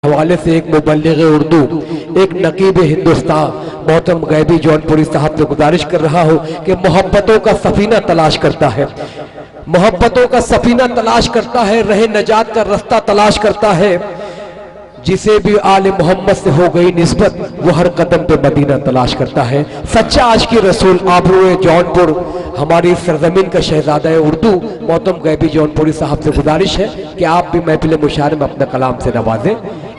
हवाले से एक मुबल्लिग उर्दू, एक नकीब हिंदुस्तान मोहतरम गैबी जौनपुरी साहब से गुजारिश कर रहा हूँ कि मोहब्बतों का सफीना तलाश करता है, मोहब्बतों का सफीना तलाश करता है, रहे नजात का रास्ता तलाश करता है। जिसे भी आले मोहम्मद से हो गई निस्बत वो हर कदम पे मदीना तलाश करता है। सच्चा आशिक़ रसूल आबरूए जौनपुर हमारी सरजमीन का शहजादा उर्दू मोहतरम गैबी जौनपुरी साहब से गुजारिश है कि आप भी महफिल मुशारे में अपने कलाम से नवाजें।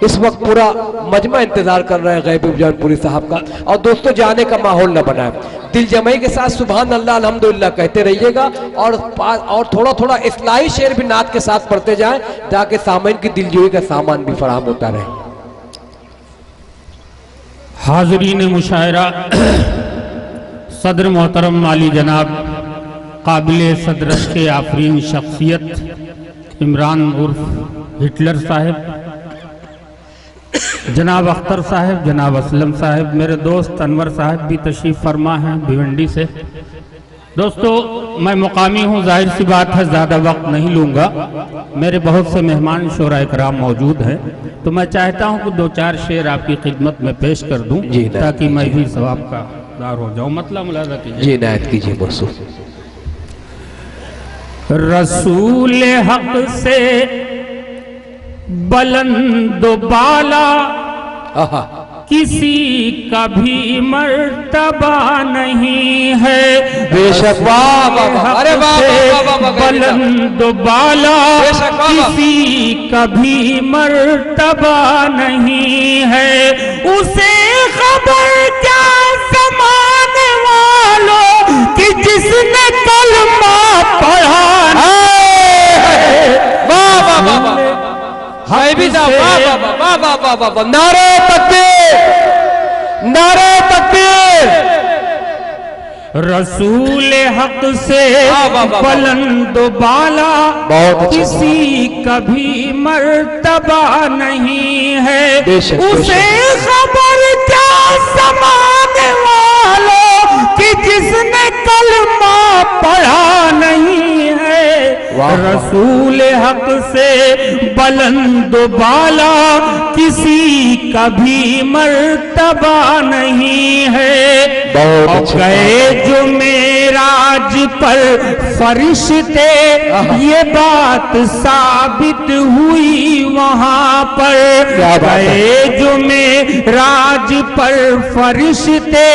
इस वक्त पूरा मजमा इंतजार कर रहा है गैबी जौनपुरी साहब का। और दोस्तों जाने का माहौल न बनाए, दिल जमाई के साथ सुभान अल्लाह अल्हम्दुलिल्लाह कहते रहिएगा और थोड़ा थोड़ा इस्लाही शेर भी नात के साथ पढ़ते जाएं ताकि सामईन की दिलजोई का सामान भी फराहम होता रहे। हाज़रीन मुशायरा, सदर मोहतरम माली जनाब काबिल सदरश के आफरीन शख्सियत इमरान उर्फ हिटलर साहब, जनाब अख्तर साहब, जनाब असलम साहब, मेरे दोस्त अनवर साहब भी तशरीफ़ फरमा हैं भिवंडी से। दोस्तों मैं मुकामी हूँ, जाहिर सी बात है ज़्यादा वक्त नहीं लूँगा, मेरे बहुत से मेहमान शोरा इकराम मौजूद हैं, तो मैं चाहता हूँ कि दो चार शेर आपकी खिदमत में पेश कर दूँ ताकि मैं भी सवाब का दार हो जाऊँ। मतलब मुलाज़ा कीजिए। जी नायत कीजिए मौसू। रसूल हक से बुलंद बाला किसी का भी मर्तबा नहीं है। बेशक अरे बुलंद बाला किसी का भी मर्तबा नहीं है। उसे खबर क्या ज़माने वालों कि जिसने कलमा पढ़ा नारे तकबीर, नारे तकबीर। रसूल हक से बुलंद बाला किसी कभी मर्तबा नहीं है। उसे खबर क्या ज़माने वालों कि जिसने कलमा पढ़ा नहीं है। रसूल हक से बुलंद बाला किसी का भी मर्तबा नहीं है। और गए जो मेराज पर फरिश्ते ये बात साबित हुई वहाँ पर। गए जो मेराज पर फरिश्ते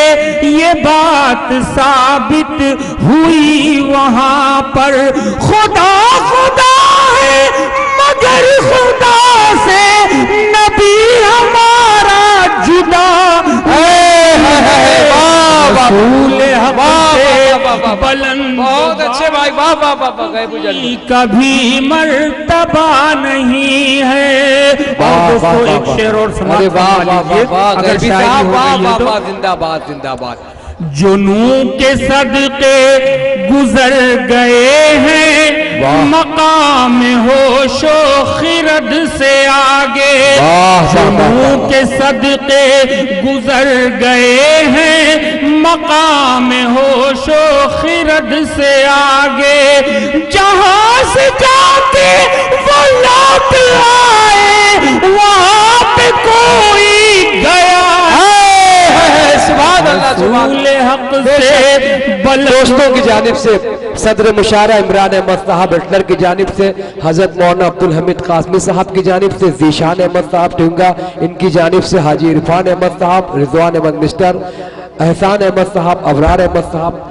ये बात साबित हुई वहाँ पर। खुदा खुदा है मगर खुदा से नबी हमारा जुदा है। बहुत अच्छे भाई, वाह वाह वाह। कभी मर्तबा नहीं है। दोस्तों एक शेर और सुना लीजिए अगर जिंदाबाद जिंदाबाद। जुनू के सदके गुजर गए हैं मकाम होशो खिरद से आगे। जुनू के सदके गुजर गए हैं मकाम होशो खिरद से आगे। जहां से जाके वो लौट आए वहां पे कोई गया है। हक से दोस्तों की जानिब से सदर मुशारा इमरान अहमद साहब हिटलर की जानिब से, हजरत मौलाना अब्दुल हमीद कासमी साहब की जानिब से, जीशान अहमद साहब टिंगा इनकी जानिब से, हाजी इरफान अहमद साहब, रिजवान अहमद मिस्टर, एहसान अहमद साहब, अबरार अहमद साहब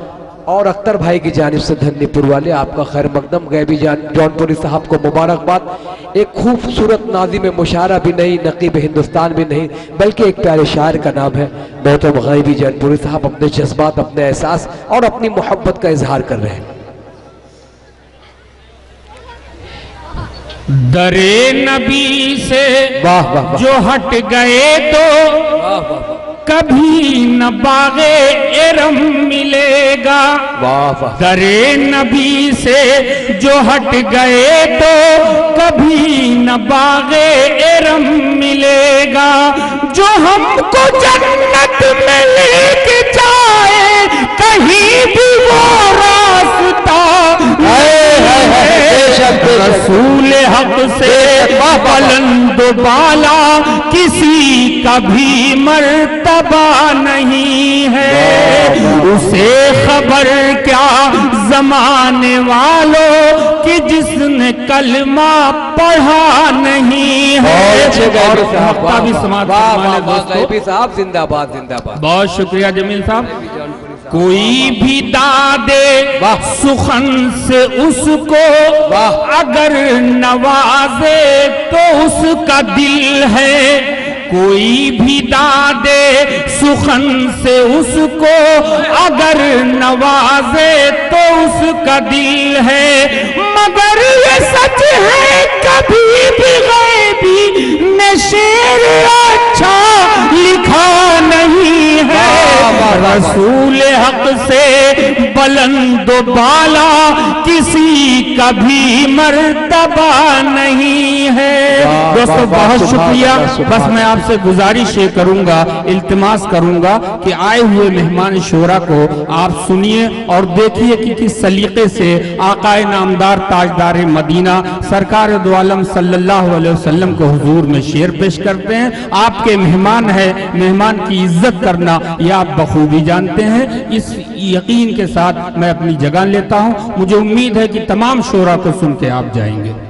और अख्तर भाई की जानिब से धन्यपुर वाले आपका खैर मकदम। गैबी जौनपुरी साहब को मुबारकबाद। एक खूबसूरत नाज़िम मुशारा भी नहीं, नकीब हिंदुस्तान भी नहीं, बल्कि एक प्यारे शायर का नाम है मोहतरम गैबी जौनपुरी साहब। अपने जज्बात, अपने एहसास और अपनी मोहब्बत का इजहार कर रहे हैं। दरे नबी से वाह वाह जो हट गए तो वाह वाह कभी न बागे एरम मिलेगा। दरे नबी से जो हट गए तो कभी न बागे एरम मिलेगा। जो हमको जन्नत में लेके जाए कहीं भी वो रास्ता रसूल हक से बुलंद बाला किसी का भी मर्तबा नहीं है। उसे खबर क्या जमाने वालों कि जिसने कलमा पढ़ा नहीं है। भी साहब जिंदाबाद जिंदाबाद। बहुत शुक्रिया जमील साहब। कोई भी दादे सुखन से उसको अगर नवाजे तो उसका दिल है। कोई भी दादे सुखन से उसको अगर नवाजे तो उसका दिल है। मगर ये सच है कभी भी गैबी ने शेर अच्छा लिखा नहीं है। रसूल हक से बुलंद बाला किसी का भी मर्तबा नहीं है। दोस्तों बहुत शुक्रिया। बस मैं आपसे गुजारिश ये करूंगा, इल्तिमास करूंगा कि आए हुए मेहमान शोरा को आप सुनिए और देखिए कि किस सलीके से आकाए नामदार ताजदार मदीना सरकार दो आलम सल्लल्लाहु अलैहि वसल्लम को हुजूर में शेर पेश करते हैं। आपके मेहमान है, मेहमान की इज्जत करना यह आप बखूबी जानते हैं। इस यकीन के साथ मैं अपनी जगह लेता हूं। मुझे उम्मीद है कि तमाम शोरा को सुन के आप जाएंगे।